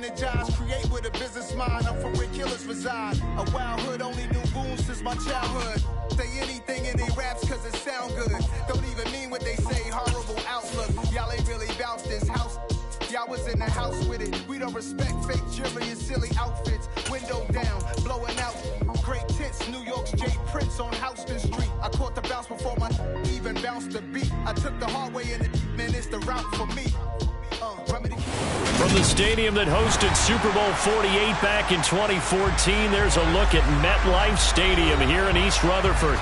energized, create with a business mind. I'm from where killers reside. A wild hood, only knew goons since my childhood. Say anything in they raps cause it sound good. Don't even mean what they say, horrible outlook. Y'all ain't really bout this house. Y'all was in the house with it. We don't respect fake jewelry and silly outfits. Window down, blowing out. Great tits, New York's J. Prince on Houston Street. I caught the bounce before my even bounced the beat. I took the hard way in it, man, it's the route for me. From the stadium that hosted Super Bowl 48 back in 2014, there's a look at MetLife Stadium here in East Rutherford.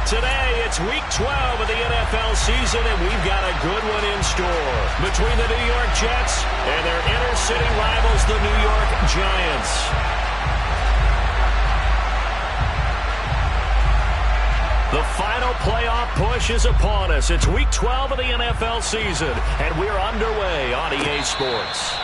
Today, it's Week 12 of the NFL season, and we've got a good one in store between the New York Jets and their inner-city rivals, the New York Giants. The final playoff push is upon us. It's Week 12 of the NFL season, and we're underway on EA Sports.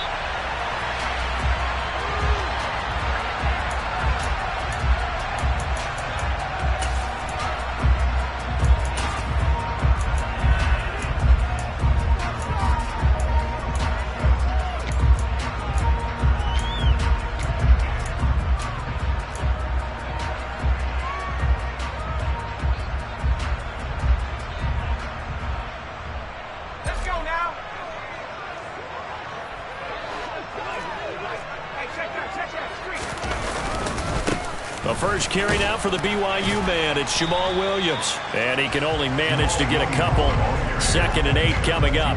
The first carry now for the BYU man. It's Jamal Williams. And he can only manage to get a couple. 2nd and 8 coming up.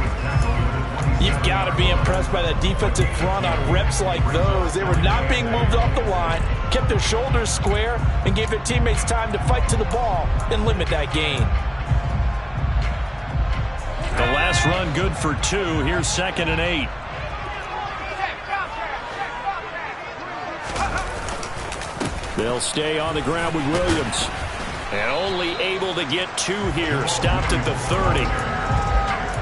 You've got to be impressed by that defensive front on reps like those. They were not being moved off the line, kept their shoulders square, and gave their teammates time to fight to the ball and limit that gain. The last run good for 2. Here's 2nd and 8. They'll stay on the ground with Williams. And only able to get 2 here. Stopped at the 30.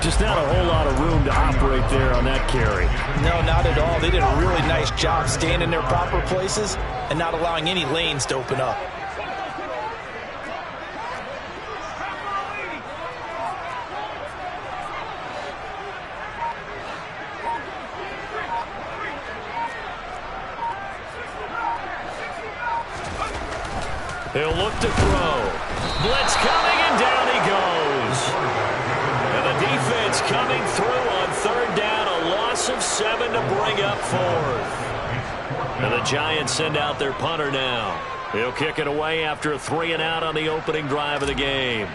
Just not a whole lot of room to operate there on that carry. No, not at all. They did a really nice job staying in their proper places and not allowing any lanes to open up. He'll look to throw. Blitz coming, and down he goes. And the defense coming through on 3rd down. A loss of 7 to bring up 4th. And the Giants send out their punter now. He'll kick it away after a 3 and out on the opening drive of the game.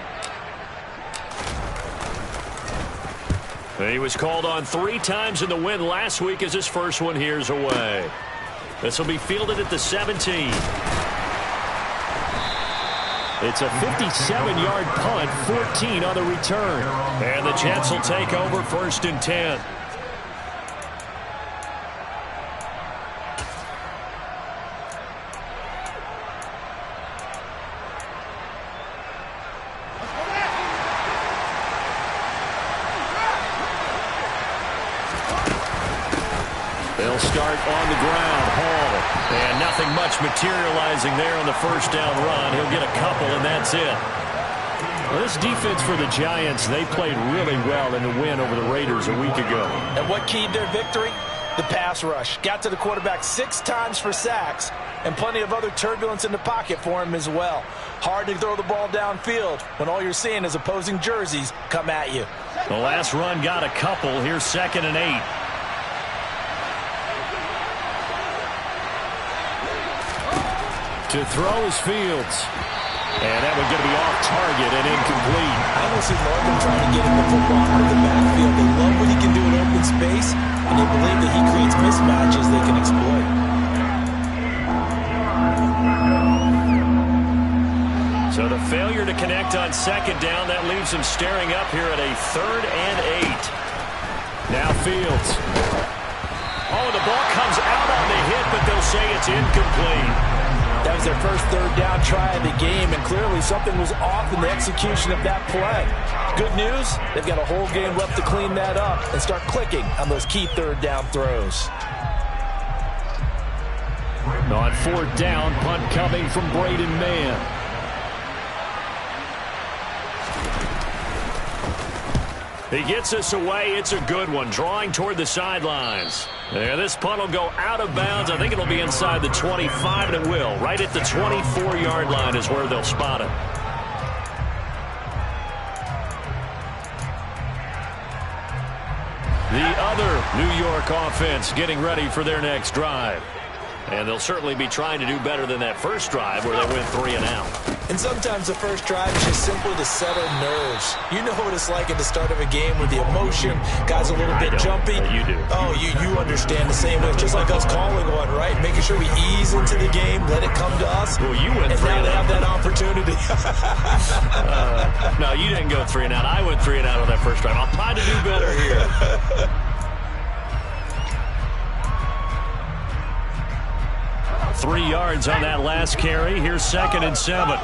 He was called on 3 times in the win last week as his first one here's away. This will be fielded at the 17. It's a 57-yard punt, 14 on the return. And the Jets will take over 1st and 10. They'll start on the ground. Hall. And nothing much materializing there on the 1st down run. He'll get a couple, and that's it. Well, this defense for the Giants, they played really well in the win over the Raiders a week ago. And what keyed their victory? The pass rush. Got to the quarterback 6 times for sacks, and plenty of other turbulence in the pocket for him as well. Hard to throw the ball downfield when all you're seeing is opposing jerseys come at you. The last run got a couple. Here's 2nd and 8. To throw is Fields. And that one's going to be off target and incomplete. I don't see Morgan trying to get him the football out of the backfield. They love what he can do in open space, and they believe that he creates mismatches they can exploit. So the failure to connect on 2nd down, that leaves him staring up here at a 3rd and 8. Now Fields. Oh, the ball comes out on the hit, but they'll say it's incomplete. That was their first 3rd down try of the game, and clearly something was off in the execution of that play. Good news, they've got a whole game left to clean that up and start clicking on those key 3rd down throws. On 4th down, punt coming from Braden Mann. He gets us away. It's a good one, drawing toward the sidelines. And this punt will go out of bounds. I think it'll be inside the 25, and it will. Right at the 24-yard line is where they'll spot it. The other New York offense getting ready for their next drive. And they'll certainly be trying to do better than that first drive where they went 3 and out. And sometimes the first drive is just simply to settle nerves. You know what it's like at the start of a game with the emotion, guys a little bit jumpy. You do. Oh, you understand the same way. It's just like us calling one, right? Making sure we ease into the game, let it come to us. Well, you went and 3 now and they out. have that opportunity. No, you didn't go 3 and out. I went 3 and out on that first drive. I'll try to do better here. 3 yards on that last carry. Here's 2nd and 7.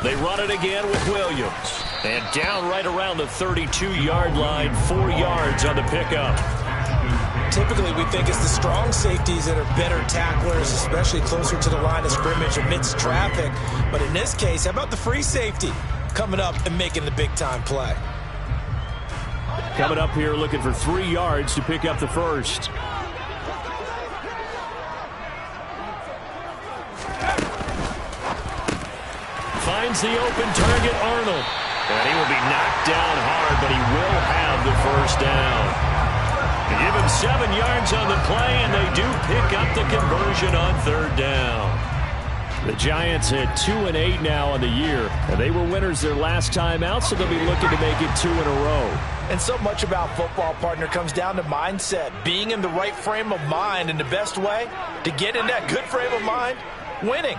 They run it again with Williams. And down right around the 32-yard line, 4 yards on the pickup. Typically, we think it's the strong safeties that are better tacklers, especially closer to the line of scrimmage amidst traffic. But in this case, how about the free safety coming up and making the big-time play? Coming up here looking for 3 yards to pick up the first. Finds the open target, Arnold. And he will be knocked down hard, but he will have the first down. They give him 7 yards on the play, and they do pick up the conversion on 3rd down. The Giants at 2-8 now on the year, and they were winners their last time out, so they'll be looking to make it 2 in a row. And so much about football, partner, comes down to mindset, being in the right frame of mind, and the best way to get in that good frame of mind, winning.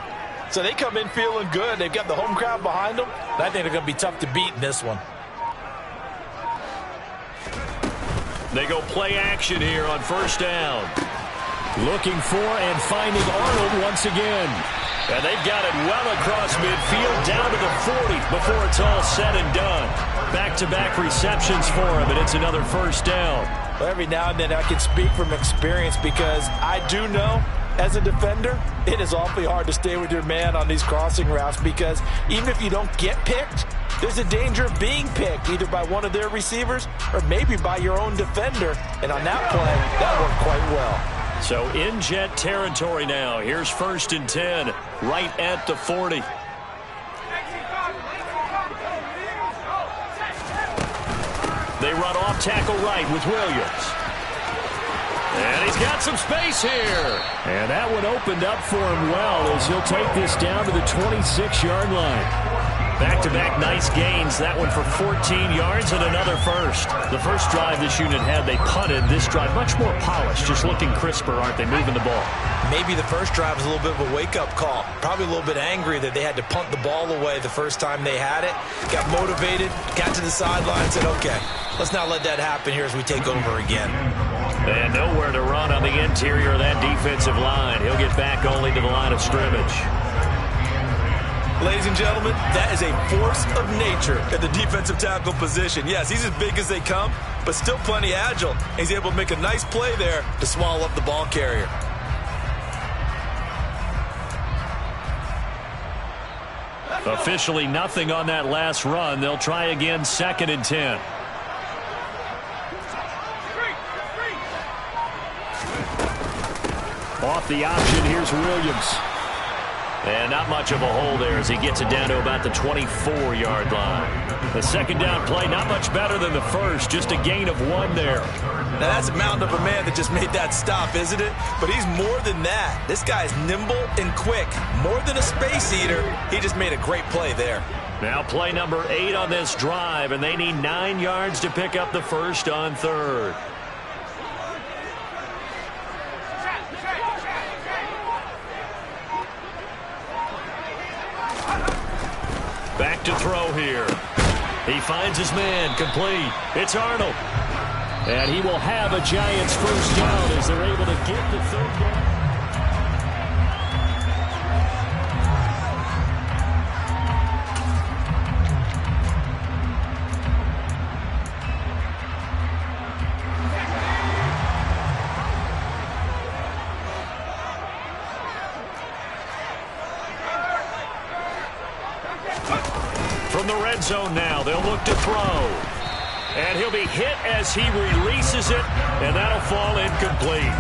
So they come in feeling good. They've got the home crowd behind them, and I think they're going to be tough to beat in this one. They go play action here on 1st down. Looking for and finding Arnold once again. And they've got it well across midfield down to the 40 before it's all said and done. Back-to-back receptions for him, and it's another 1st down. Well, every now and then I can speak from experience because I do know as a defender, it is awfully hard to stay with your man on these crossing routes because even if you don't get picked, there's a danger of being picked either by one of their receivers or maybe by your own defender. And on that play, that worked quite well. So in jet territory now. Here's 1st and 10, right at the 40. They run off tackle right with Williams. And he's got some space here. And that one opened up for him well as he'll take this down to the 26-yard line. Back-to-back nice gains. That one for 14 yards and another first. The first drive this unit had, they punted. This drive much more polished, just looking crisper, aren't they, moving the ball? Maybe the first drive was a little bit of a wake-up call. Probably a little bit angry that they had to punt the ball away the first time they had it. Got motivated, got to the sideline, said, okay, let's not let that happen here as we take over again. And nowhere to run on the interior of that defensive line. He'll get back only to the line of scrimmage. Ladies and gentlemen, that is a force of nature at the defensive tackle position. Yes, he's as big as they come, but still plenty agile. He's able to make a nice play there to swallow up the ball carrier. Officially nothing on that last run. They'll try again, 2nd and 10. Off the option, here's Williams. And not much of a hole there as he gets it down to about the 24-yard line. The 2nd down play, not much better than the first, just a gain of 1 there. Now that's a mountain of a man that just made that stop, isn't it? But he's more than that. This guy's nimble and quick. More than a space eater, he just made a great play there. Now play number 8 on this drive, and they need 9 yards to pick up the first on 3rd. Back to throw here. He finds his man, complete. It's Arnold. And he will have a Giants first down as they're able to get the 3rd down. From the red zone now, they'll look to throw. And he'll be hit as he releases it, and that'll fall incomplete.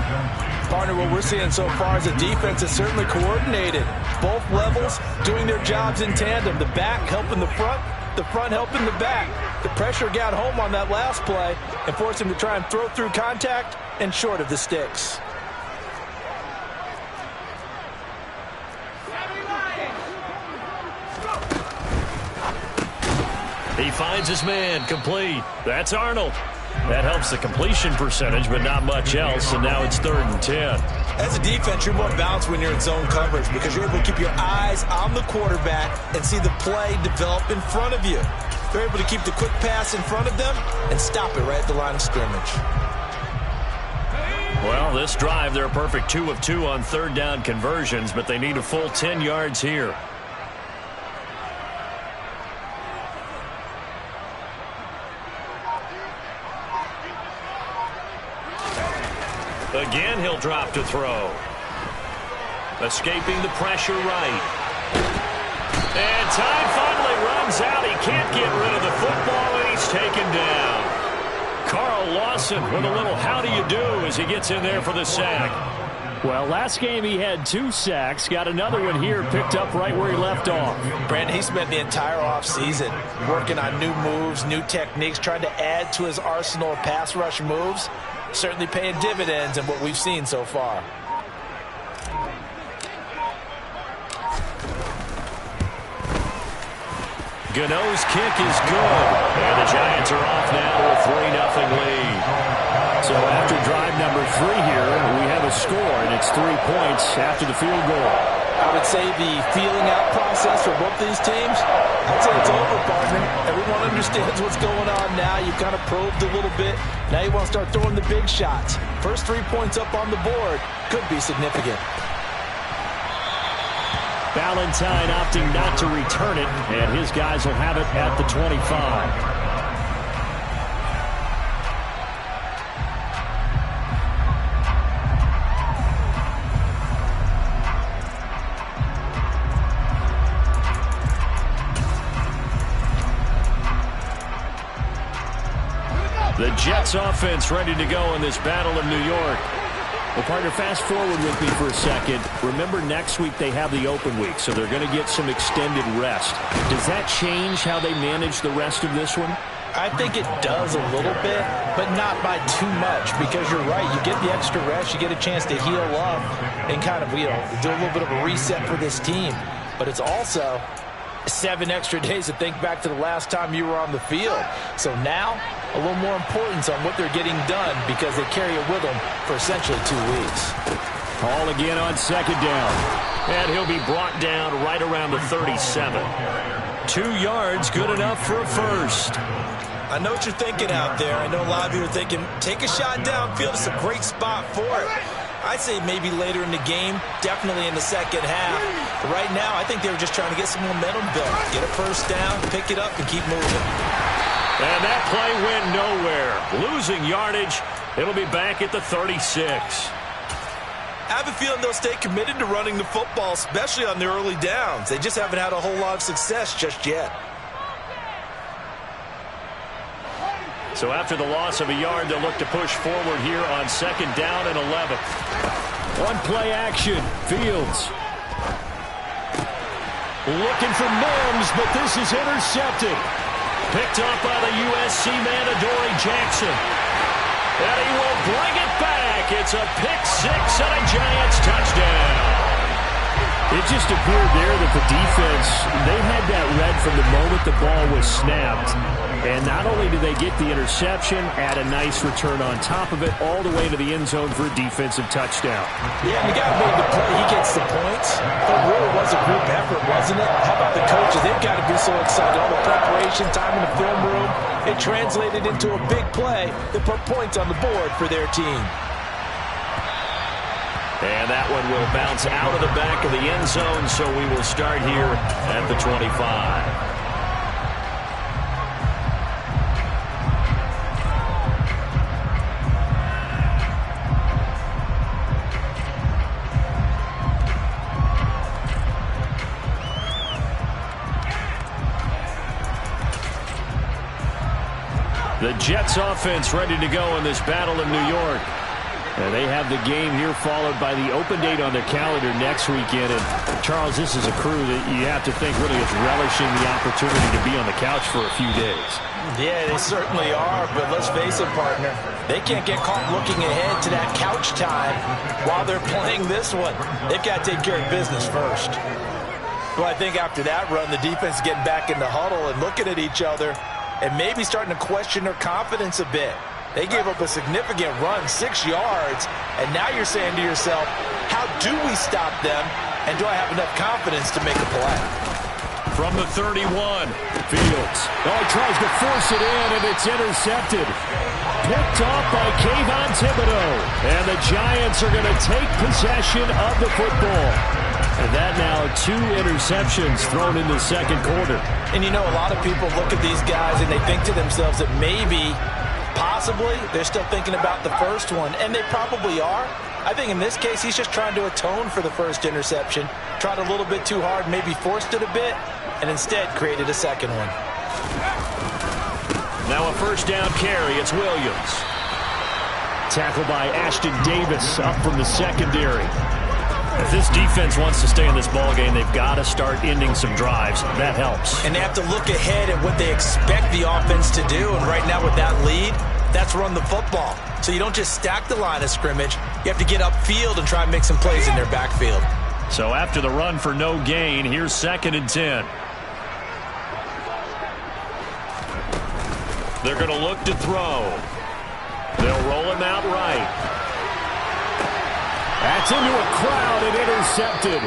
Partner, what we're seeing so far is a defense that's certainly coordinated. Both levels doing their jobs in tandem. The back helping the front helping the back. The pressure got home on that last play and forced him to try and throw through contact and short of the sticks. He finds his man, complete. That's Arnold. That helps the completion percentage, but not much else, and now it's 3rd and 10. As a defense, you're more balanced when you're in zone coverage because you're able to keep your eyes on the quarterback and see the play develop in front of you. They're able to keep the quick pass in front of them and stop it right at the line of scrimmage. Well, this drive, they're a perfect 2 of 2 on 3rd down conversions, but they need a full 10 yards here. Again, he'll drop to throw. Escaping the pressure right. And time finally runs out. He can't get rid of the football, and he's taken down. Carl Lawson with a little how do you do as he gets in there for the sack. Well, last game he had 2 sacks. Got another one here, picked up right where he left off. Brandon, he spent the entire offseason working on new moves, new techniques, trying to add to his arsenal of pass rush moves. Certainly paying dividends in what we've seen so far. Gano's kick is good. And the Giants are off now to a 3-0 lead. So after drive number 3 here, we have a score, and it's 3 points after the field goal. I would say the feeling out process for both these teams, I'd say it's over, partner. Everyone understands what's going on now. You've kind of probed a little bit. Now you want to start throwing the big shots. First 3 points up on the board could be significant. Valentine opting not to return it, and his guys will have it at the 25. The Jets offense ready to go in this battle of New York. Well, partner, fast forward with me for a second. Remember, next week they have the open week, so they're going to get some extended rest. Does that change how they manage the rest of this one? I think it does a little bit, but not by too much, because you're right. You get the extra rest. You get a chance to heal up and kind of, do a little bit of a reset for this team. But it's also 7 extra days to think back to the last time you were on the field. So now, a little more importance on what they're getting done because they carry it with them for essentially 2 weeks. Call again on 2nd down. And he'll be brought down right around the 37. 2 yards, good enough for a first. I know what you're thinking out there. I know a lot of you are thinking, take a shot downfield. It's a great spot for it. I'd say maybe later in the game, definitely in the second half. But right now, I think they were just trying to get some momentum built. Get a first down, pick it up, and keep moving. And that play went nowhere. Losing yardage. It'll be back at the 36. I have a feeling they'll stay committed to running the football, especially on the early downs. They just haven't had a whole lot of success just yet. So after the loss of a yard, they'll look to push forward here on 2nd down and 11. One play action. Fields. Looking for Mims, but this is intercepted. Picked up by the USC man, Adoree Jackson. And he will bring it back. It's a pick-6 and a Giants touchdown. It just appeared there that the defense, they had that read from the moment the ball was snapped. And not only did they get the interception, add a nice return on top of it, all the way to the end zone for a defensive touchdown. Yeah, and the guy made the play. He gets the points. But it really was a group effort, wasn't it? How about the coaches? They've got to be so excited. All the preparation, time in the film room, it translated into a big play that put points on the board for their team. And that one will bounce out of the back of the end zone, so we will start here at the 25. The Jets offense ready to go in this battle in New York. And they have the game here followed by the open date on their calendar next weekend. And Charles, this is a crew that you have to think really is relishing the opportunity to be on the couch for a few days. Yeah, they certainly are, but let's face it, partner. They can't get caught looking ahead to that couch time while they're playing this one. They've got to take care of business first. Well, I think after that run, the defense is getting back in the huddle and looking at each other and maybe starting to question their confidence a bit. They gave up a significant run, 6 yards, and now you're saying to yourself, how do we stop them, and do I have enough confidence to make a play? From the 31, Fields. Oh, he tries to force it in, and it's intercepted. Picked off by Kayvon Thibodeau. And the Giants are going to take possession of the football. And that now 2 interceptions thrown in the second quarter. And you know, a lot of people look at these guys and they think to themselves that maybe, possibly, they're still thinking about the first one. And they probably are. I think in this case, he's just trying to atone for the first interception. Tried a little bit too hard, maybe forced it a bit, and instead created a second one. Now a first down carry. It's Williams. Tackled by Ashton Davis up from the secondary. If this defense wants to stay in this ballgame, they've got to start ending some drives. That helps. And they have to look ahead at what they expect the offense to do. And right now with that lead, that's run the football. So you don't just stack the line of scrimmage. You have to get upfield and try and make some plays in their backfield. So after the run for no gain, here's 2nd and 10. They're going to look to throw. They'll roll him out right. That's into a crowd and intercepted.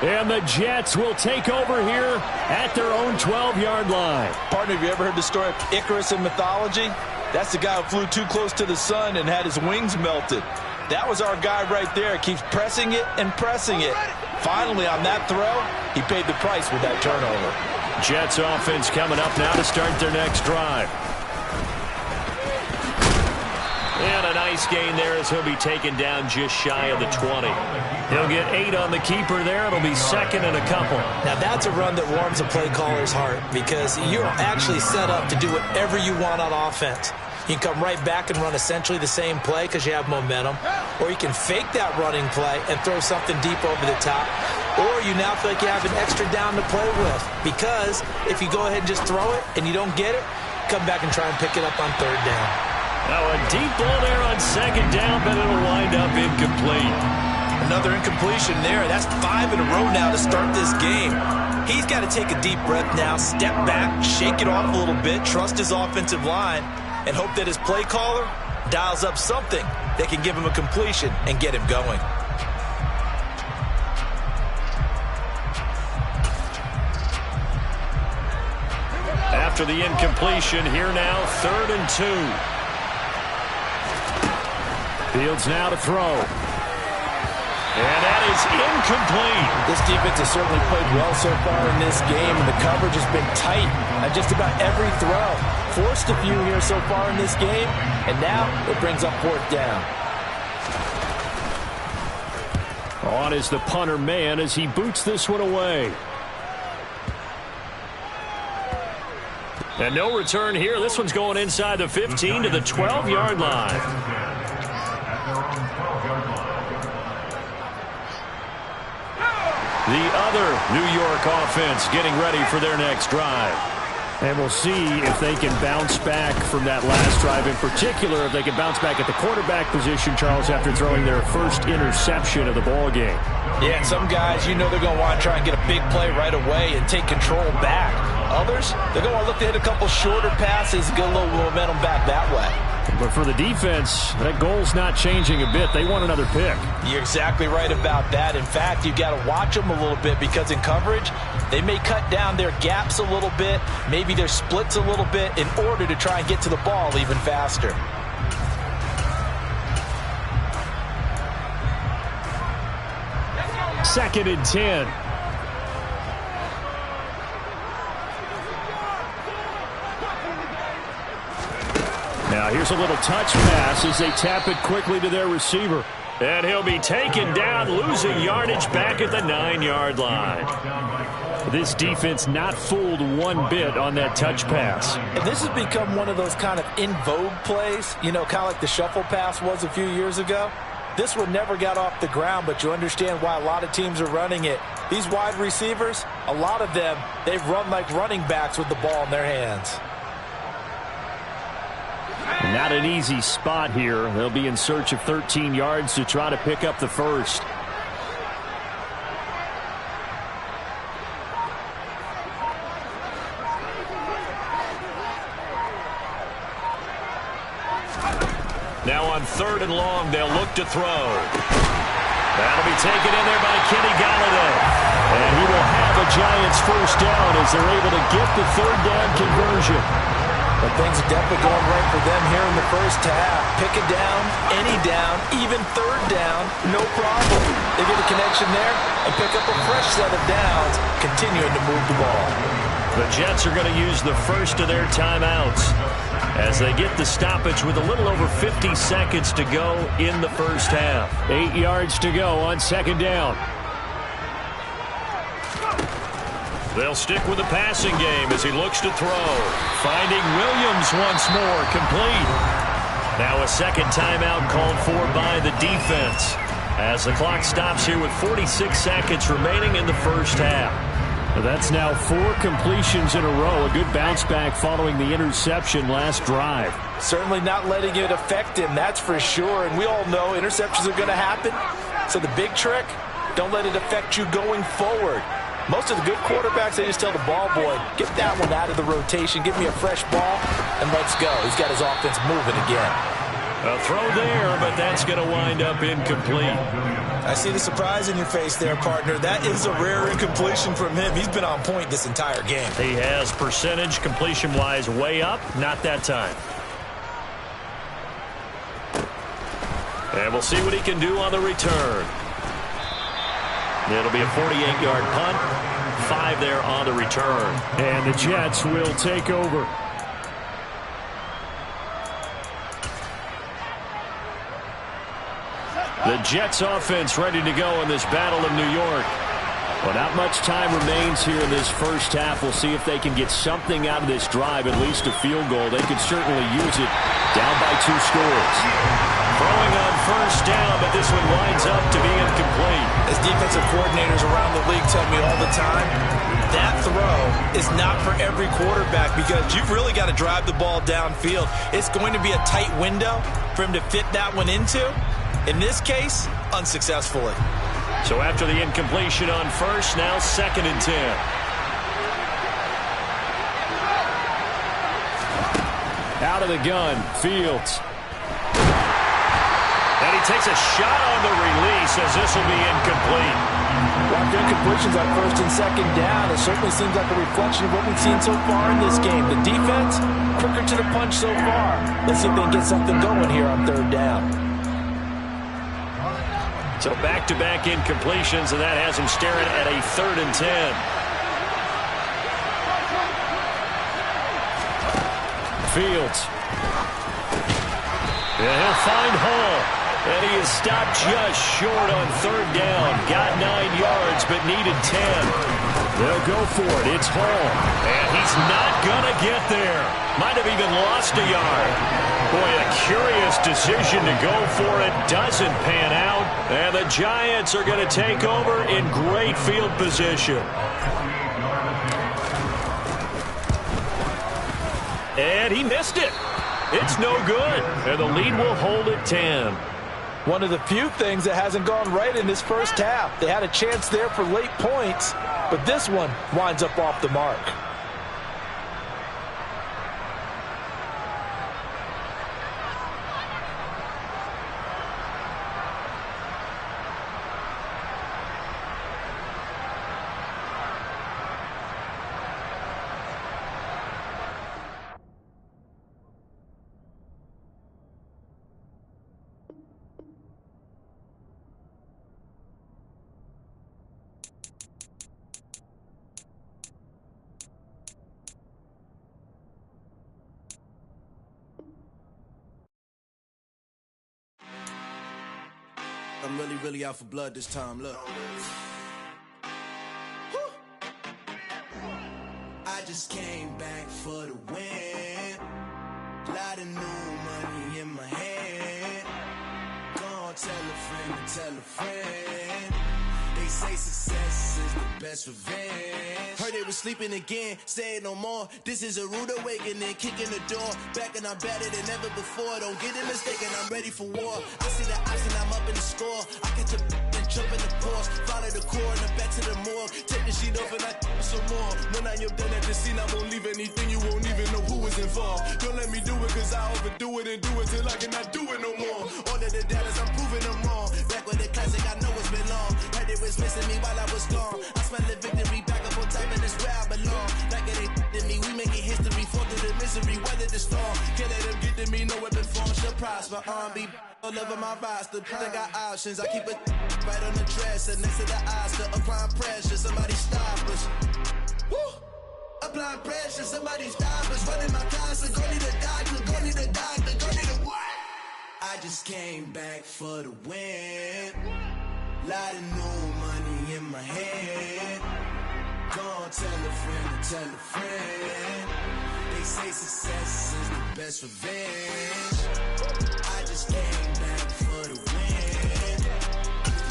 And the Jets will take over here at their own 12-yard line. Partner, have you ever heard the story of Icarus in mythology? That's the guy who flew too close to the sun and had his wings melted. That was our guy right there. Keeps pressing it and pressing it. Finally, on that throw, he paid the price with that turnover. Jets offense coming up now to start their next drive. And a nice gain there as he'll be taken down just shy of the 20. He'll get 8 on the keeper there. It'll be 2nd and a couple. Now that's a run that warms a play caller's heart because you're actually set up to do whatever you want on offense. You can come right back and run essentially the same play because you have momentum. Or you can fake that running play and throw something deep over the top. Or you now feel like you have an extra down to play with. Because if you go ahead and just throw it and you don't get it, come back and try and pick it up on 3rd down. Now a deep ball there on 2nd down, but it'll wind up incomplete. Another incompletion there. That's 5 in a row now to start this game. He's got to take a deep breath now, step back, shake it off a little bit, trust his offensive line, and hope that his play caller dials up something that can give him a completion and get him going. After the incompletion, here now, 3rd and 2. Fields now to throw. And that is incomplete. This defense has certainly played well so far in this game, and the coverage has been tight on just about every throw. Forced a few here so far in this game, and now it brings up 4th down. On is the punter man as he boots this one away. And no return here. This one's going inside the 15 to the 12-yard line. The other New York offense getting ready for their next drive. And we'll see if they can bounce back from that last drive. In particular, if they can bounce back at the quarterback position, Charles, after throwing their first interception of the ballgame. Yeah, and some guys, you know they're going to want to try and get a big play right away and take control back. Others, they're going to want to look to hit a couple shorter passes and get a little momentum back that way. But for the defense, that goal's not changing a bit. They want another pick. You're exactly right about that. In fact, you've got to watch them a little bit because in coverage, they may cut down their gaps a little bit, maybe their splits a little bit in order to try and get to the ball even faster. Second and 10. Now here's a little touch pass as they tap it quickly to their receiver. And he'll be taken down, losing yardage back at the 9-yard line. This defense not fooled one bit on that touch pass. And this has become one of those kind of in vogue plays, you know, kind of like the shuffle pass was a few years ago. This one never got off the ground, but you understand why a lot of teams are running it. These wide receivers, a lot of them, they've run like running backs with the ball in their hands. Not an easy spot here. They'll be in search of 13 yards to try to pick up the first. Now on 3rd and long, they'll look to throw. That'll be taken in there by Kenny Galladay. And he will have a Giants first down as they're able to get the 3rd down conversion. But things are definitely going right for them here in the first half. Pick a down, any down, even 3rd down, no problem. They get a connection there and pick up a fresh set of downs, continuing to move the ball. The Jets are going to use the first of their timeouts as they get the stoppage with a little over 50 seconds to go in the first half. 8 yards to go on 2nd down. They'll stick with the passing game as he looks to throw. Finding Williams once more, complete. Now a second timeout called for by the defense as the clock stops here with 46 seconds remaining in the first half. That's now 4 completions in a row. A good bounce back following the interception last drive. Certainly not letting it affect him, that's for sure. And we all know interceptions are going to happen. So the big trick, don't let it affect you going forward. Most of the good quarterbacks, they just tell the ball boy, get that one out of the rotation, give me a fresh ball, and let's go. He's got his offense moving again. A throw there, but that's going to wind up incomplete. I see the surprise in your face there, partner. That is a rare incompletion from him. He's been on point this entire game. He has percentage completion-wise way up, not that time. And we'll see what he can do on the return. It'll be a 48-yard punt, 5 there on the return. And the Jets will take over. The Jets offense ready to go in this battle in New York. Well, not much time remains here in this first half. We'll see if they can get something out of this drive, at least a field goal. They could certainly use it down by 2 scores. Throwing on first down, but this one winds up to be incomplete. As defensive coordinators around the league tell me all the time, that throw is not for every quarterback because you've really got to drive the ball downfield. It's going to be a tight window for him to fit that one into. In this case, unsuccessfully. So after the incompletion on first, now 2nd and 10. Out of the gun, Fields. And he takes a shot on the release as this will be incomplete. Well, after incompletions on 1st and 2nd down, it certainly seems like a reflection of what we've seen so far in this game. The defense, quicker to the punch so far. Let's see if they can get something going here on 3rd down. So back-to-back incompletions, and that has him staring at a 3rd and 10. Fields. And he'll find Hall. And he is stopped just short on 3rd down. Got 9 yards, but needed 10. They'll go for it. It's Hall. And he's not going to get there. Might have even lost a yard. Boy, a curious decision to go for it. Doesn't pan out. And the Giants are going to take over in great field position. And he missed it. It's no good. And the lead will hold at 10. One of the few things that hasn't gone right in this first half. They had a chance there for late points, but this one winds up off the mark. I'm really out for blood this time, look. just came back for the win. Lot of new money in my hand. Gonna tell a friend to tell a friend. They say success is the best revenge. Heard they was sleeping again, say it no more. This is a rude awakening, kicking the door. Back and I'm better than ever before. Don't get it mistaken, I'm ready for war. I see the option, I'm up in the score. I catch a and jump in the course. Follow the core and then back to the morgue. Take the sheet off and I some more. When I am done at the scene, I won't leave anything. You won't even know who was involved. Don't let me do it, cause I overdo it and do it till I cannot do it no more. All of the doubters, I'm proving them wrong. Back with the classic, I know it's been long. Heard it was missing me while I was gone. I smell the victory back up on top, and it's where I belong. Like it ain't to me, we making history. Fall through the misery, weather the storm. Can't let them get to me, no weapon form shall prosper. R&B all over my roster. I got options, I keep it right on the dresser. Next to the Oscar, applying pressure. Somebody stop us. Woo! Applying pressure, somebody stop us. Running my closet, go need a doctor, go need a doctor, go need a what? I just came back for the win. Lot of new money in my hand. Gonna tell a friend to tell a friend. They say success is the best revenge. I just came back for the win.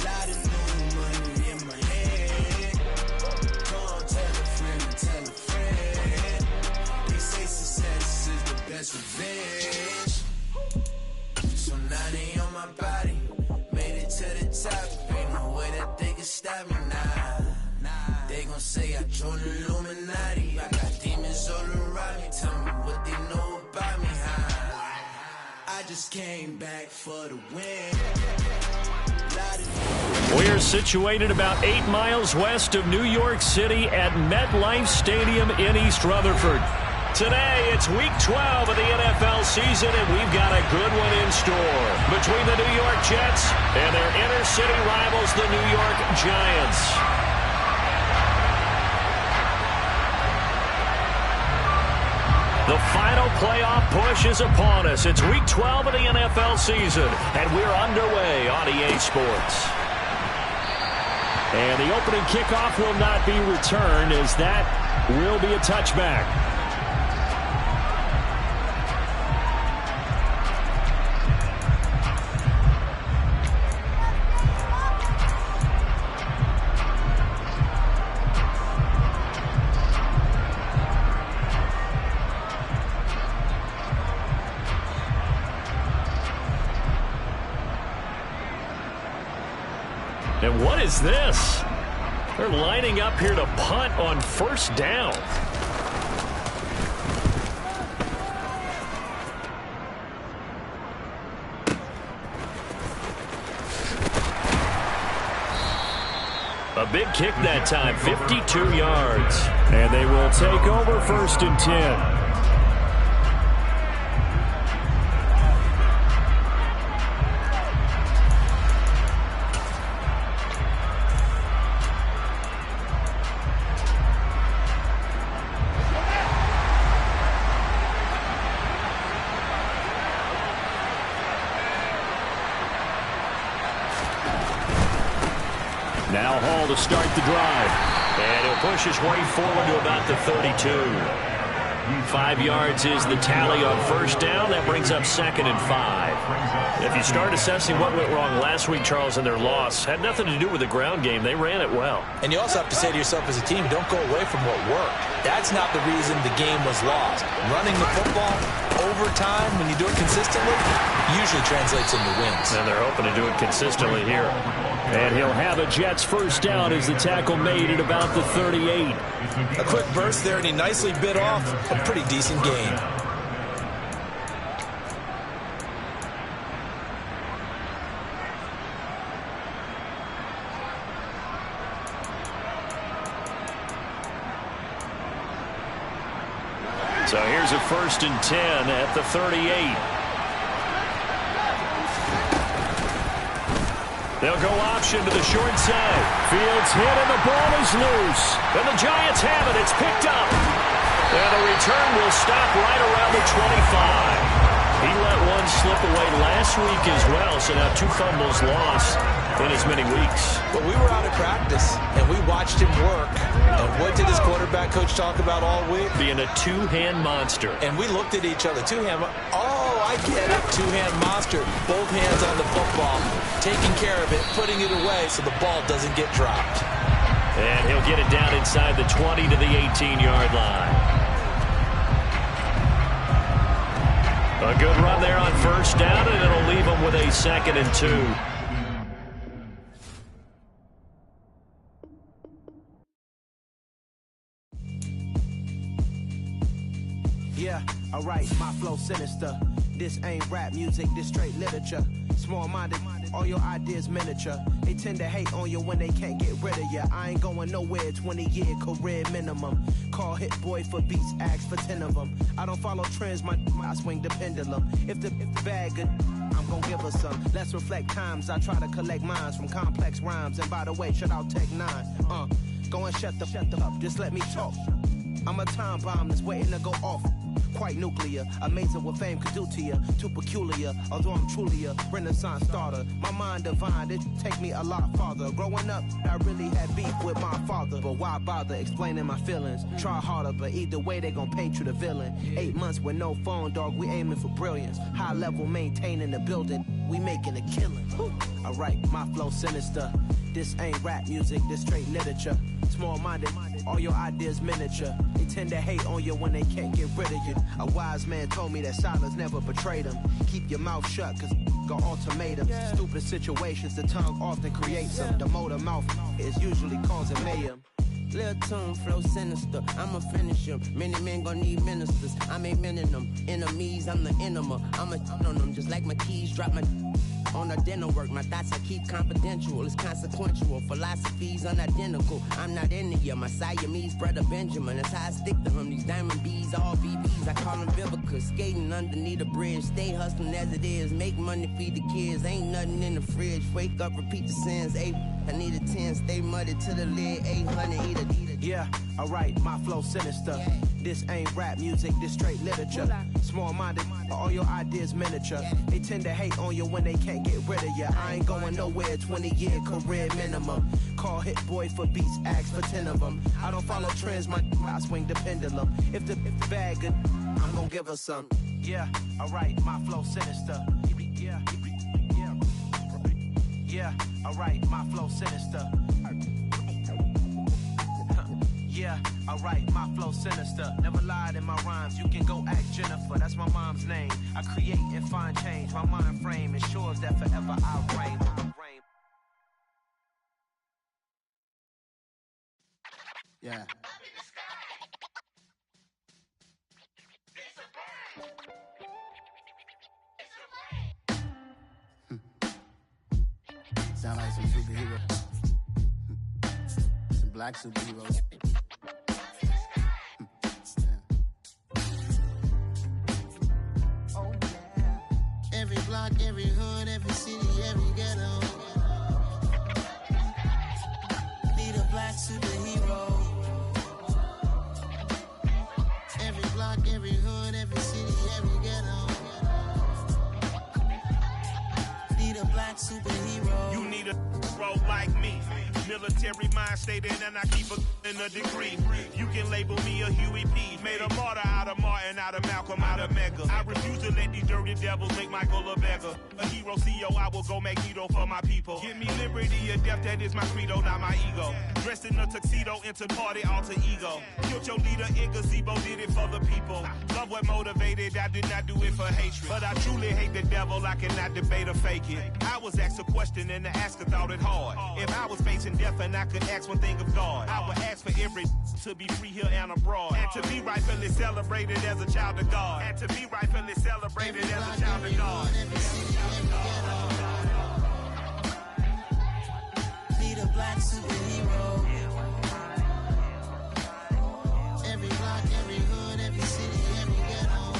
Lot of new money in my hand. Gonna tell a friend to tell a friend. They say success is the best revenge. So now they on my body. Made it to the top. Ain't no way that they can stop me now. They gon' say I joined the Illuminati. I got demons all around me. Tell me what they know about me, huh? I just came back for the win. We're situated about 8 miles west of New York City at MetLife Stadium in East Rutherford. Today, it's Week 12 of the NFL season, and we've got a good one in store between the New York Jets and their inner-city rivals, the New York Giants. The final playoff push is upon us. It's Week 12 of the NFL season, and we're underway on EA Sports. And the opening kickoff will not be returned, as that will be a touchback. And what is this? They're lining up here to punt on first down. A big kick that time, 52 yards. And they will take over first and 10. Now Hall to start the drive. And he'll push his way forward to about the 32. 5 yards is the tally on first down. That brings up 2nd and 5. If you start assessing what went wrong last week, Charles, in their loss, had nothing to do with the ground game. They ran it well. And you also have to say to yourself as a team, don't go away from what worked. That's not the reason the game was lost. Running the football over time, when you do it consistently, usually translates into wins. And they're hoping to do it consistently here. And he'll have a Jets first down as the tackle made at about the 38. A quick burst there, and he nicely bit off a pretty decent gain. So here's a 1st and 10 at the 38. They'll go option to the short side. Fields hit and the ball is loose. And the Giants have it. It's picked up. And the return will stop right around the 25. He let one slip away last week as well, so now 2 fumbles lost in as many weeks. Well, we were out of practice, and we watched him work. And what did his quarterback Coach talked about all week? Being a two-hand monster. And we looked at each other. Two-hand. Oh, I get it. Two-hand monster. Both hands on the football. Taking care of it. Putting it away so the ball doesn't get dropped. And he'll get it down inside the 20 to the 18-yard line. A good run there on first down, and it'll leave him with a 2nd and 2. Yeah, alright, my flow sinister. This ain't rap music, this straight literature. Small-minded, all your ideas miniature. They tend to hate on you when they can't get rid of you. I ain't going nowhere, 20-year career minimum. Call Hit Boy for beats, ask for 10 of them. I don't follow trends, I swing the pendulum. If the bag good, I'm gonna give her some. Let's reflect times, I try to collect minds from complex rhymes. And by the way, shout out Tech 9. Go and shut the up, just let me talk. I'm a time bomb that's waiting to go off. Quite nuclear, amazing what fame could do to you. Too peculiar, although I'm truly a renaissance starter. My mind divine, it take me a lot farther. Growing up, I really had beef with my father. But why bother explaining my feelings? Try harder, but either way they gon' paint you the villain. 8 months with no phone, dog, we aiming for brilliance. High level maintaining the building, we making a killing. Alright, my flow sinister. This ain't rap music, this straight literature. Small-minded, all your ideas miniature. They tend to hate on you when they can't get rid of you. A wise man told me that silence never betrayed him. Keep your mouth shut, cause got ultimatums. Stupid situations, the tongue often creates them. The motor mouth is usually causing mayhem. Lil' tune, flow sinister, I'ma finish him. Many men gon' need ministers, I'm aiming them. Enemies, I'm the enema. I'ma on them just like my keys, drop my on a dental work. My thoughts I keep confidential, it's consequential. Philosophies unidentical, I'm not into you. My Siamese brother Benjamin, that's how I stick to him. These diamond bees, all BBs, I call them Vivica. Skating underneath a bridge, stay hustling as it is. Make money, feed the kids, ain't nothing in the fridge. Wake up, repeat the sins, I need a 10, stay muddy to the lid, 800, eat a. Yeah, alright, my flow sinister. This ain't rap music, this straight literature. Small-minded, all your ideas miniature. They tend to hate on you when they can't get rid of you. I ain't going nowhere, 20-year career minimum. Call Hit Boy for beats, ask for 10 of them. I don't follow trends, I swing the pendulum. If the bag good, I'm gonna give her some. Yeah, alright, my flow sinister. Yeah, alright, my flow sinister. Yeah, alright, my flow sinister. Never lied in my rhymes, you can go ask Jennifer. That's my mom's name. I create and find change. My mind frame ensures that forever I reign. Yeah. Sound like some superhero. Some black superheroes. Oh yeah. Every block, every hood, every city, every ghetto. Need a black superhero. Every block, every hood, every city, every ghetto. Need a black superhero. You need a role like me. Military mind stated, and I keep in a degree. You can label me a Huey P. Made a martyr out of Martin, out of Malcolm, out of Mega. I refuse to let these dirty devils make Michael a beggar. A hero CEO, I will go Magneto for my people. Give me liberty or death, that is my credo, not my ego. Dressed in a tuxedo, into party, alter ego. Killed your leader in gazebo, did it for the people. Love what motivated, I did not do it for hatred. But I truly hate the devil, I cannot debate or fake it. I was asked a question and the asker thought it hard. If I was facing death and I could ask one thing of God, I would ask for every to be free here and abroad. And to be rightfully celebrated as a child of God. And to be rightfully celebrated as a child of God. Need a black superhero. Every block, every hood, every city, every ghetto.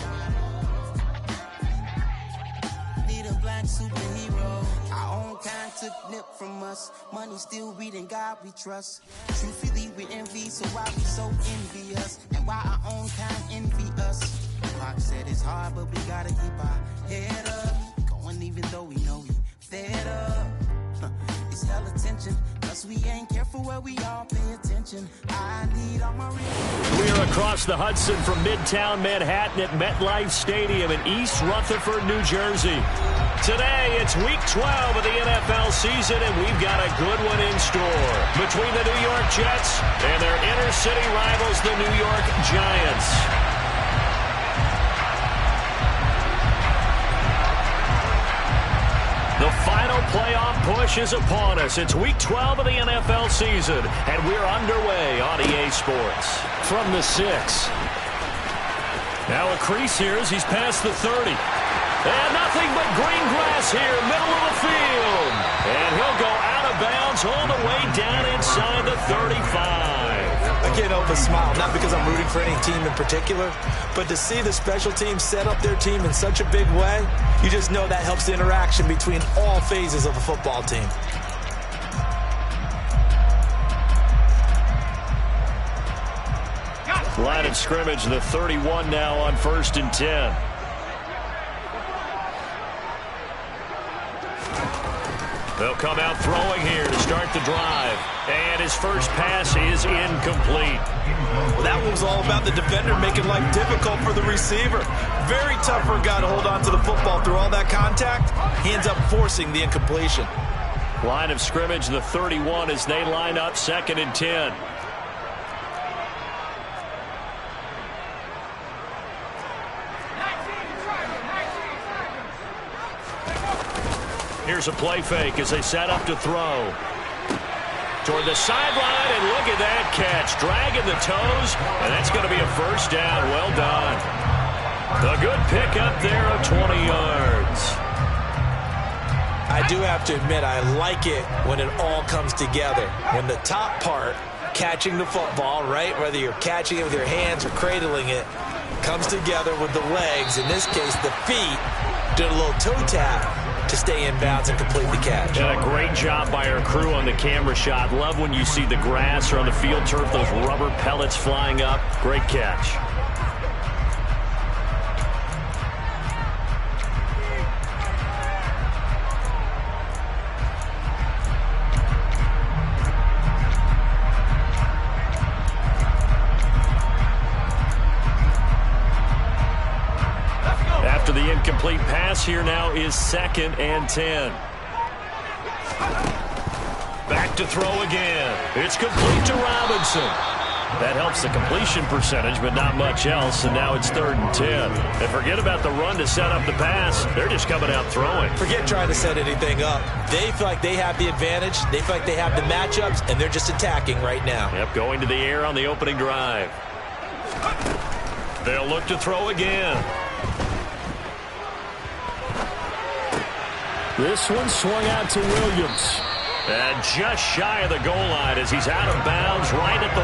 Need a black superhero. Our own kind took nip from us. Money still reading God we trust. Truthfully we envy, so why we so envious? And why our own kind envy us? Pac said it's hard, but we gotta keep our head up. Going even though we know we fed up. It's hella tension, cause we ain't careful where we all pay attention. I need all my real across the Hudson from Midtown Manhattan at MetLife Stadium in East Rutherford, New Jersey. Today, it's Week 12 of the NFL season, and we've got a good one in store between the New York Jets and their inner-city rivals, the New York Giants. The final playoff push is upon us. It's Week 12 of the NFL season, and we're underway on EA Sports. From the 6. Now a crease here as he's past the 30. And nothing but green grass here, middle of the field. And he'll go out of bounds all the way down inside the 35. I can't help but smile, not because I'm rooting for any team in particular, but to see the special teams set up their team in such a big way, you just know that helps the interaction between all phases of a football team. Line of scrimmage, the 31 now on 1st and 10. They'll come out throwing here to start the drive. And his first pass is incomplete. Well, that was all about the defender making life difficult for the receiver. Very tough for a guy to hold on to the football through all that contact. He ends up forcing the incompletion. Line of scrimmage, the 31 as they line up 2nd and 10. Here's a play fake as they set up to throw. Toward the sideline, and look at that catch. Dragging the toes, and that's going to be a first down. Well done. A good pickup there of 20 yards. I do have to admit, I like it when it all comes together. When the top part, catching the football, right, whether you're catching it with your hands or cradling it, comes together with the legs. In this case, the feet did a little toe tap to stay in bounds and complete the catch. And a great job by our crew on the camera shot. Love when you see the grass or on the field turf, those rubber pellets flying up. Great catch. After the incomplete pass, here now is 2nd and 10. Back to throw again. It's complete to Robinson. That helps the completion percentage, but not much else, and now it's 3rd and 10. And forget about the run to set up the pass. They're just coming out throwing. Forget trying to set anything up. They feel like they have the advantage. They feel like they have the matchups, and they're just attacking right now. Yep, going to the air on the opening drive. They'll look to throw again. This one swung out to Williams. And just shy of the goal line as he's out of bounds right at the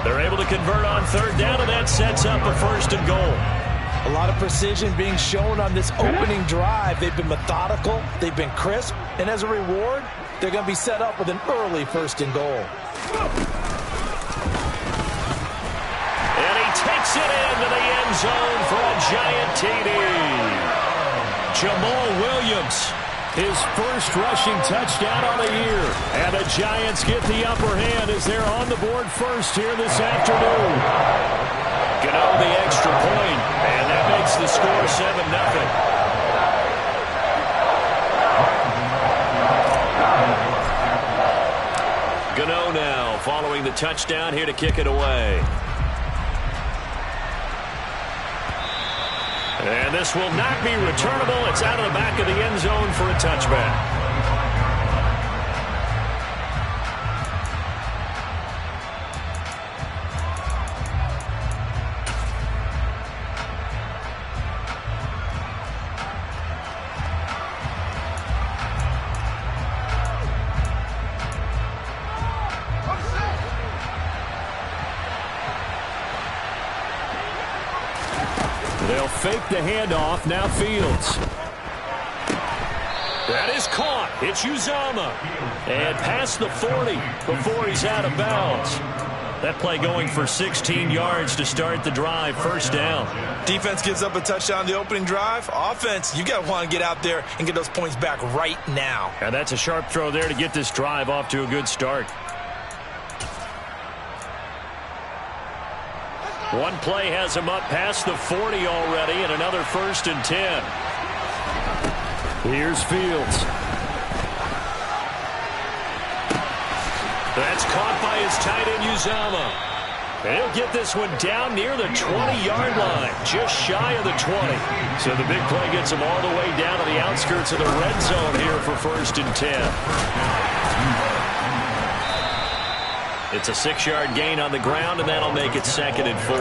1. They're able to convert on 3rd down, and that sets up a 1st and goal. A lot of precision being shown on this opening drive. They've been methodical. They've been crisp. And as a reward, they're going to be set up with an early 1st and goal. And he takes it into the end zone for a giant TD. Jamal Williams, his first rushing touchdown on the year. And the Giants get the upper hand as they're on the board first here this afternoon. Gano the extra point, and that makes the score 7-0. Gano now following the touchdown here to kick it away. And this will not be returnable. It's out of the back of the end zone for a touchback. They'll fake the handoff. Now Fields. That is caught. It's Uzomah. And past the 40 before he's out of bounds. That play going for 16 yards to start the drive. 1st down. Defense gives up a touchdown the opening drive. Offense, you got to want to get out there and get those points back right now. And that's a sharp throw there to get this drive off to a good start. One play has him up past the 40 already, and another 1st and 10. Here's Fields. That's caught by his tight end, Uzama. And he'll get this one down near the 20-yard line, just shy of the 20. So the big play gets him all the way down to the outskirts of the red zone here for 1st and 10. It's a 6-yard gain on the ground, and that'll make it 2nd and 4.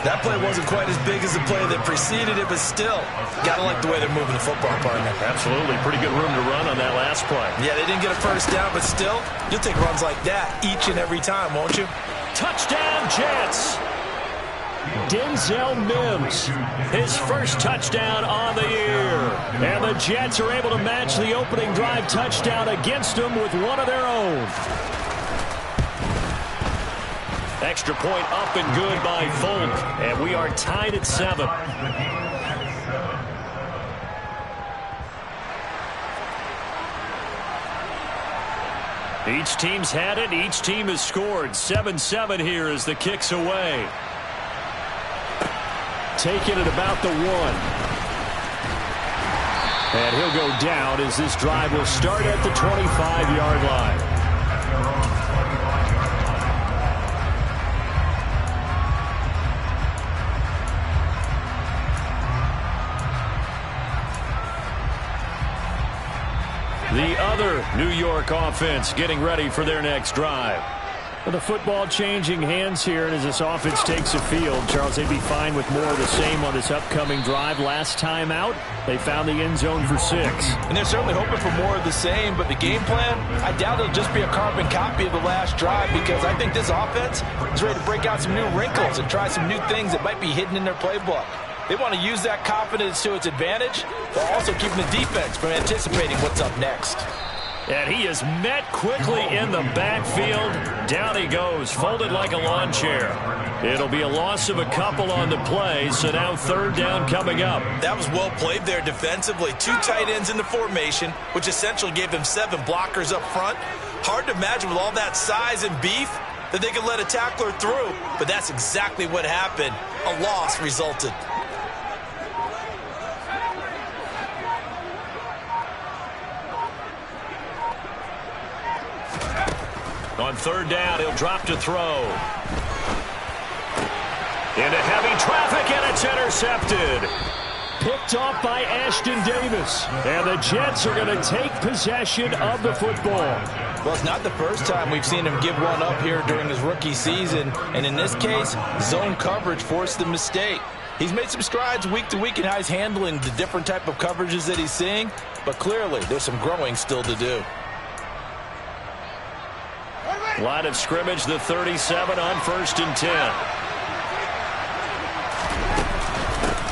That play wasn't quite as big as the play that preceded it, but still, gotta like the way they're moving the football, partner. Absolutely. Pretty good room to run on that last play. Yeah, they didn't get a first down, but still, you'll take runs like that each and every time, won't you? Touchdown, Jets. Denzel Mims, his first touchdown on the year. And the Jets are able to match the opening drive touchdown against them with one of their own. Extra point up and good by Folk. And we are tied at 7. Each team's had it. Each team has scored. 7-7 here as the kick's away. Taking it about the 1. And he'll go down as this drive will start at the 25-yard line. The other New York offense getting ready for their next drive. Well, the football changing hands here, and as this offense takes the field, Charles, they'd be fine with more of the same on this upcoming drive. Last time out, they found the end zone for 6. And they're certainly hoping for more of the same, but the game plan, I doubt it'll just be a carbon copy of the last drive, because I think this offense is ready to break out some new wrinkles and try some new things that might be hidden in their playbook. They want to use that confidence to its advantage, while also keeping the defense from anticipating what's up next. And he is met quickly in the backfield. Down he goes, folded like a lawn chair. It'll be a loss of a couple on the play, so now 3rd down coming up. That was well played there defensively. 2 tight ends in the formation, which essentially gave them 7 blockers up front. Hard to imagine with all that size and beef that they could let a tackler through, but that's exactly what happened. A loss resulted. On 3rd down, he'll drop to throw. Into heavy traffic, and it's intercepted. Picked off by Ashton Davis. And the Jets are going to take possession of the football. Well, it's not the first time we've seen him give one up here during his rookie season. And in this case, zone coverage forced the mistake. He's made some strides week to week in how he's handling the different type of coverages that he's seeing. But clearly, there's some growing still to do. Line of scrimmage, the 37 on 1st and 10.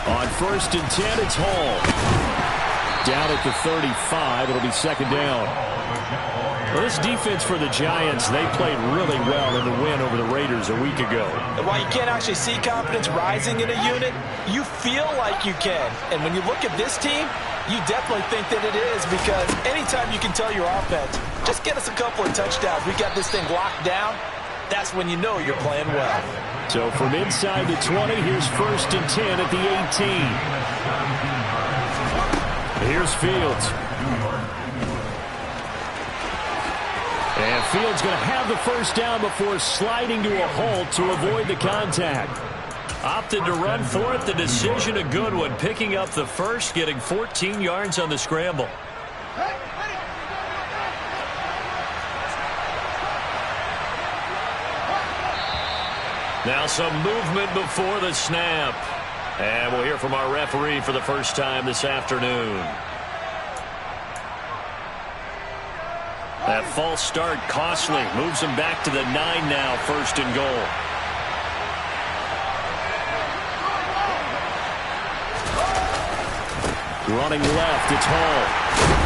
On 1st and 10, it's Hall. Down at the 35, it'll be 2nd down. Well, this defense for the Giants, they played really well in the win over the Raiders a week ago. And while you can't actually see confidence rising in a unit, you feel like you can. And when you look at this team, you definitely think that it is, because anytime you can tell your offense, just get us a couple of touchdowns, we got this thing locked down, that's when you know you're playing well. So from inside the 20, here's 1st and 10 at the 18. Here's Fields. And Fields going to have the 1st down before sliding to a halt to avoid the contact. Opted to run for it. The decision a good one. Picking up the 1st, getting 14 yards on the scramble. Now some movement before the snap. And we'll hear from our referee for the first time this afternoon. That false start costly. Moves him back to the 9 now. 1st and goal. Running left, it's Hall.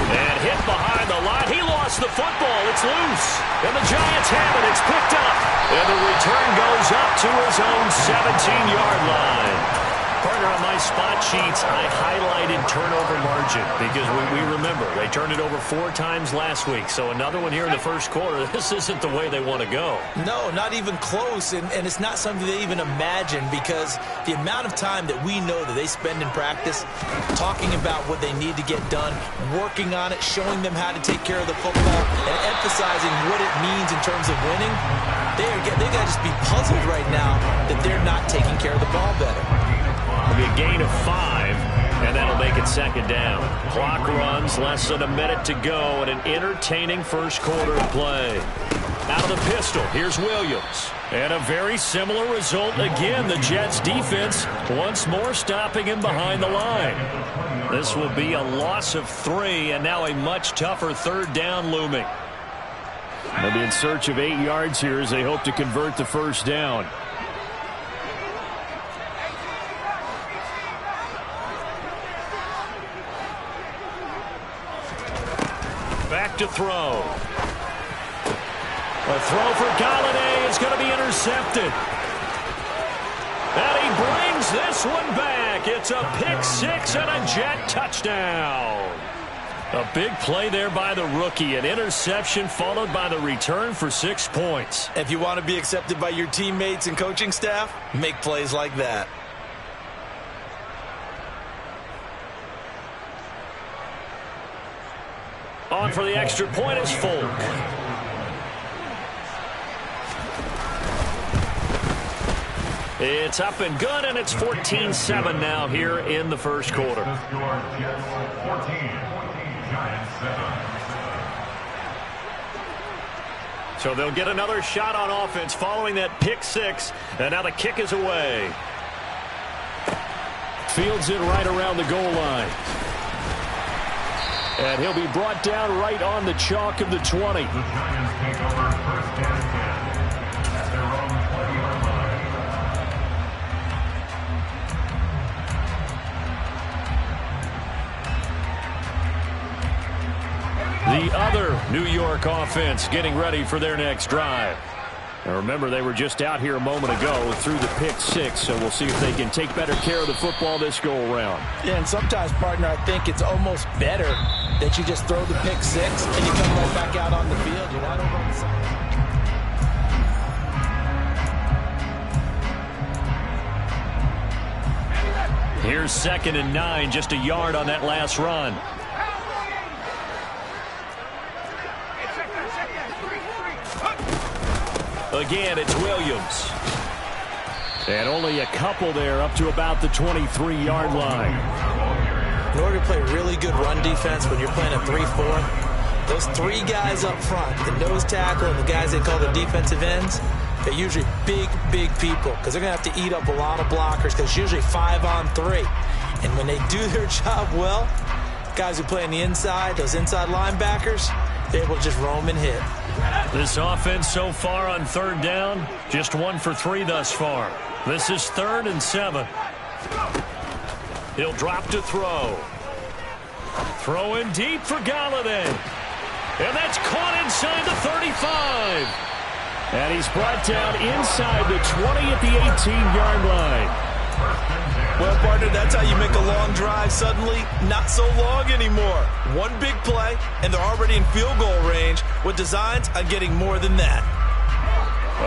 And hit behind the line. He lost the football. It's loose. And the Giants have it. It's picked up. And the return goes up to his own 17-yard line. Partner, on my spot sheets, I highlighted turnover margin because we remember they turned it over 4 times last week. So another one here in the first quarter. This isn't the way they want to go. No, not even close, and it's not something they even imagine because the amount of time that we know that they spend in practice talking about what they need to get done, working on it, showing them how to take care of the football, and emphasizing what it means in terms of winning, they got to just be puzzled right now that they're not taking care of the ball better. It'll be a gain of 5, and that'll make it second down. Clock runs, less than a minute to go, and an entertaining first quarter of play. Out of the pistol, here's Williams. And a very similar result again. The Jets defense once more stopping him behind the line. This will be a loss of 3, and now a much tougher third down looming. They'll be in search of 8 yards here as they hope to convert the first down. Back to throw. A throw for Galladay is going to be intercepted. And he brings this one back. It's a pick 6 and a Jet touchdown. A big play there by the rookie. An interception followed by the return for 6 points. If you want to be accepted by your teammates and coaching staff, make plays like that. On for the extra point is Folk. It's up and good, and it's 14-7 now here in the first quarter. So they'll get another shot on offense following that pick 6, and now the kick is away. Fields it right around the goal line. And he'll be brought down right on the chalk of the 20. The other New York offense getting ready for their next drive. And remember, they were just out here a moment ago through the pick 6, so we'll see if they can take better care of the football this go-around. Yeah, and sometimes, partner, I think it's almost better that you just throw the pick 6 and you come right back out on the field. You're not over on the side. Here's 2nd and 9, just a yard on that last run. Again, it's Williams. And only a couple there up to about the 23-yard line. In order to play really good run defense when you're playing a 3-4, those 3 guys up front, the nose tackle and the guys they call the defensive ends, they're usually big people because they're going to have to eat up a lot of blockers because it's usually 5 on 3. And when they do their job well, guys who play on the inside, those inside linebackers, they're able to just roam and hit. This offense so far on 3rd down, just 1 for 3 thus far. This is 3rd and 7. He'll drop to throw. Throwing deep for Galladay. And that's caught inside the 35. And he's brought down inside the 20 at the 18-yard line. Well, partner, that's how you make a long drive suddenly not so long anymore. One big play, and they're already in field goal range with designs on getting more than that.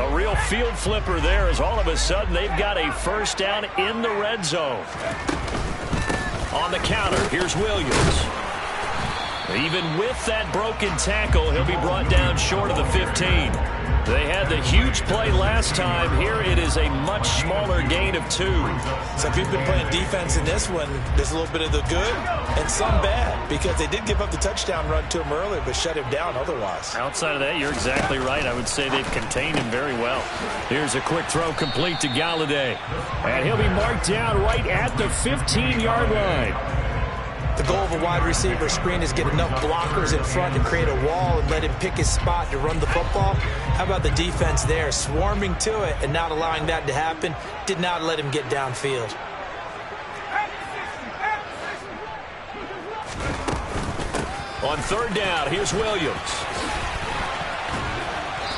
A real field flipper there as all of a sudden they've got a first down in the red zone. On the counter, here's Williams. Even with that broken tackle, he'll be brought down short of the 15. They had the huge play last time. Here it is a much smaller gain of 2. So if you've been playing defense in this one, there's a little bit of the good and some bad because they did give up the touchdown run to him earlier but shut him down otherwise. Outside of that, you're exactly right. I would say they've contained him very well. Here's a quick throw complete to Galladay. And he'll be marked down right at the 15-yard line. The goal of a wide receiver screen is get enough blockers in front to create a wall and let him pick his spot to run the football. How about the defense there, swarming to it and not allowing that to happen? Did not let him get downfield. On 3rd down, here's Williams.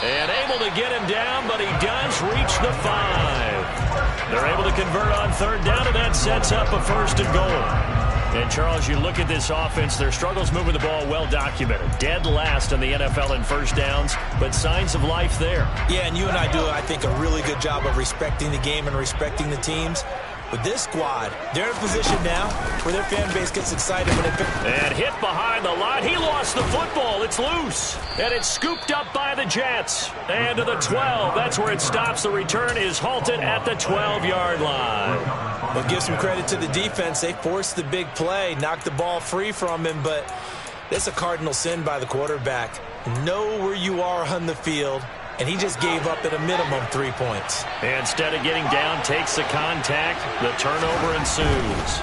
And able to get him down, but he does reach the 5. They're able to convert on third down, and that sets up a 1st and goal. And, Charles, you look at this offense, their struggles moving the ball well documented. Dead last in the NFL in first downs, but signs of life there. Yeah, and you and I do, I think, a really good job of respecting the game and respecting the teams. With this squad, they're in a position now where their fan base gets excited when they pick. And hit behind the line. He lost the football. It's loose. And it's scooped up by the Jets. And to the 12. That's where it stops. The return is halted at the 12-yard line. Well, give some credit to the defense. They forced the big play, knocked the ball free from him, but that's a cardinal sin by the quarterback. Know where you are on the field. And he just gave up at a minimum 3 points. Instead of getting down, takes the contact. The turnover ensues.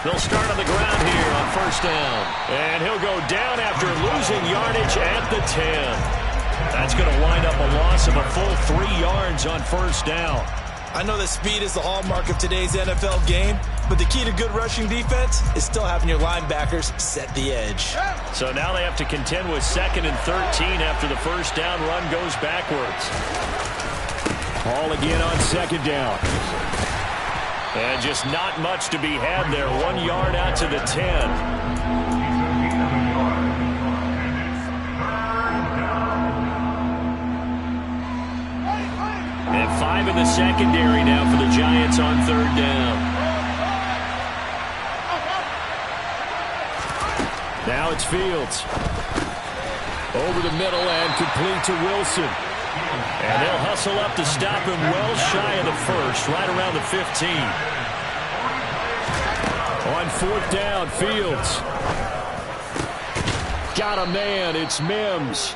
They'll start on the ground here on 1st down. And he'll go down after losing yardage at the 10. That's going to wind up a loss of a full 3 yards on 1st down. I know that speed is the hallmark of today's NFL game, but the key to good rushing defense is still having your linebackers set the edge. So now they have to contend with 2nd and 13 after the 1st down run goes backwards. Hall again on 2nd down. And just not much to be had there. 1 yard out to the 10. And 5 in the secondary now for the Giants on 3rd down. Now it's Fields. Over the middle and complete to Wilson. And they'll hustle up to stop him well shy of the 1st, right around the 15. On 4th down, Fields. Got a man, it's Mims.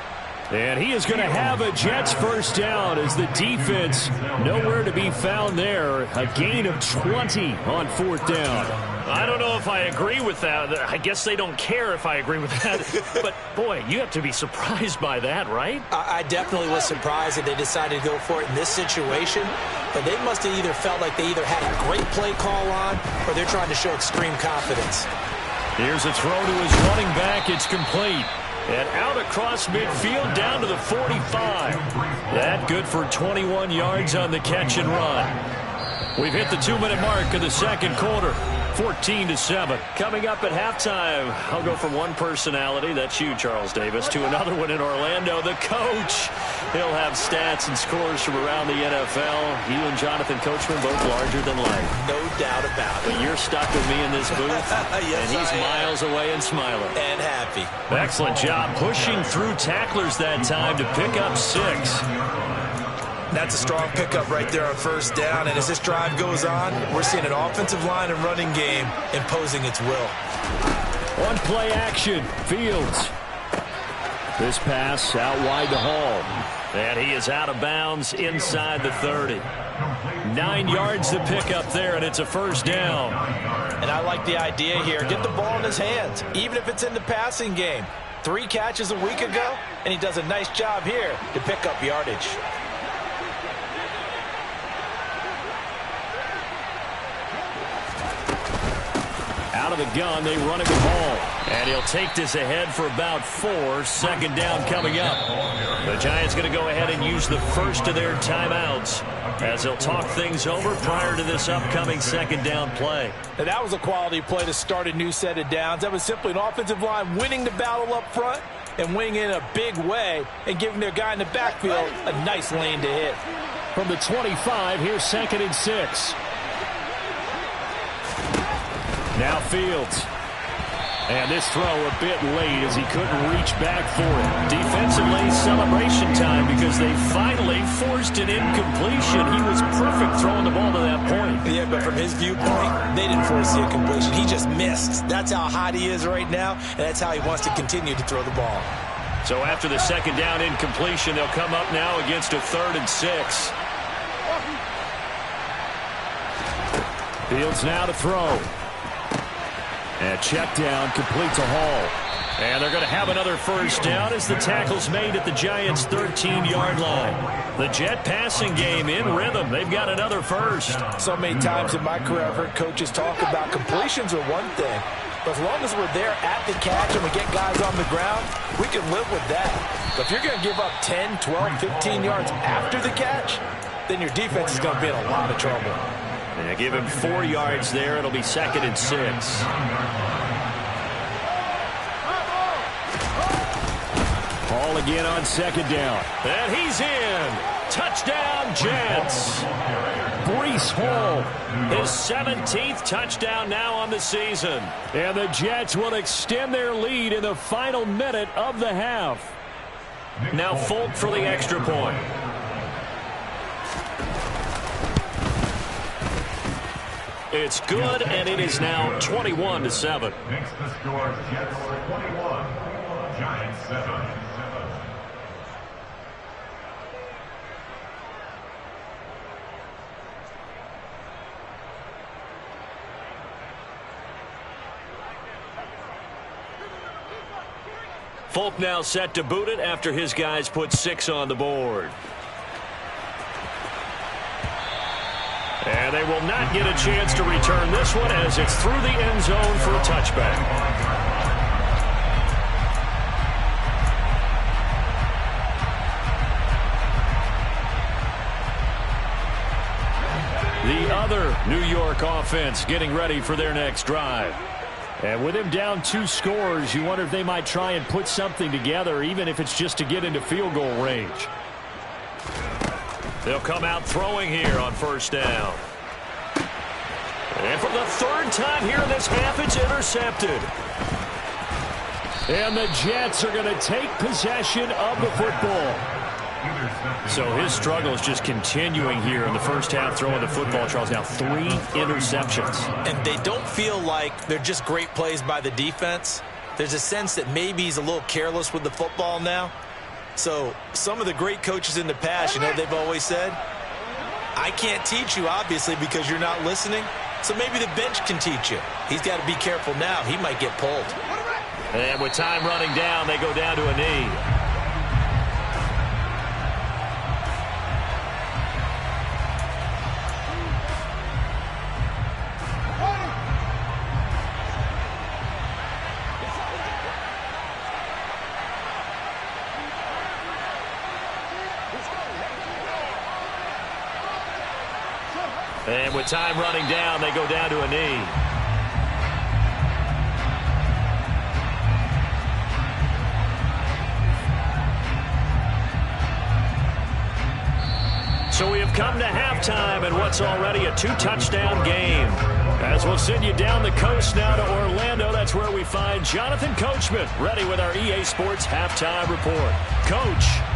And he is going to have a Jets 1st down as the defense nowhere to be found there. A gain of 20 on 4th down. I don't know if I agree with that. I guess they don't care if I agree with that. But, boy, you have to be surprised by that, right? I definitely was surprised that they decided to go for it in this situation. But they must have either felt like they either had a great play call on or they're trying to show extreme confidence. Here's a throw to his running back. It's complete. And out across midfield down to the 45. That good for 21 yards on the catch and run. We've hit the 2-minute mark of the 2nd quarter. 14-7. Coming up at halftime, I'll go from one personality, that's you, Charles Davis, to another one in Orlando, the coach. He'll have stats and scores from around the NFL. You and Jonathan Coachman both larger than life. No doubt about it. But you're stuck with me in this booth, yes, and he's miles away and smiling. And happy. Excellent job pushing through tacklers that time to pick up 6. That's a strong pickup right there on 1st down. And as this drive goes on, we're seeing an offensive line and running game imposing its will. On play action, Fields. This pass out wide to Hall. And he is out of bounds inside the 30. 9 yards to pick up there, and it's a 1st down. And I like the idea here. Get the ball in his hands, even if it's in the passing game. 3 catches a week ago, and he does a nice job here to pick up yardage. Out of the gun, they run it with Hall. And he'll take this ahead for about 4. 2nd down coming up. The Giants going to go ahead and use the first of their timeouts as they'll talk things over prior to this upcoming 2nd down play. Now that was a quality play to start a new set of downs. That was simply an offensive line winning the battle up front and winning in a big way and giving their guy in the backfield a nice lane to hit. From the 25, here's 2nd and 6. Now Fields. And this throw a bit late as he couldn't reach back for it. Defensively, celebration time because they finally forced an incompletion. He was perfect throwing the ball to that point. Yeah, but from his viewpoint, they didn't force the incompletion. He just missed. That's how hot he is right now, and that's how he wants to continue to throw the ball. So after the 2nd down incompletion, they'll come up now against a 3rd and 6. Fields now to throw. And check down, complete to Hall. And they're going to have another 1st down as the tackle's made at the Giants' 13-yard line. The Jet passing game in rhythm. They've got another 1st. So many times in my career, I've heard coaches talk about completions are one thing. But as long as we're there at the catch and we get guys on the ground, we can live with that. But if you're going to give up 10, 12, 15 yards after the catch, then your defense is going to be in a lot of trouble. Yeah, give him 4 yards there. It'll be 2nd and 6. Ball again on 2nd down. And he's in. Touchdown, Jets. Breece Hall. His 17th touchdown now on the season. And the Jets will extend their lead in the final minute of the half. Now Folk for the extra point. It's good, and it is now 21-7. Makes the score Jets 21, Giants 7. Folk now set to boot it after his guys put 6 on the board. And they will not get a chance to return this one as it's through the end zone for a touchback. The other New York offense getting ready for their next drive. And with him down 2 scores, you wonder if they might try and put something together, even if it's just to get into field goal range. They'll come out throwing here on 1st down. And for the 3rd time here in this half, it's intercepted. And the Jets are going to take possession of the football. So his struggle is just continuing here in the first half, throwing the football. Charles, now 3 interceptions. And they don't feel like they're just great plays by the defense. There's a sense that maybe he's a little careless with the football now. So some of the great coaches in the past, you know, they've always said, I can't teach you, obviously, because you're not listening. So maybe the bench can teach you. He's got to be careful now. He might get pulled. And with time running down, they go down to a knee. And with time running down, they go down to a knee. So we have come to halftime in what's already a 2-touchdown game. As we'll send you down the coast now to Orlando, that's where we find Jonathan Coachman ready with our EA Sports Halftime Report. Coach.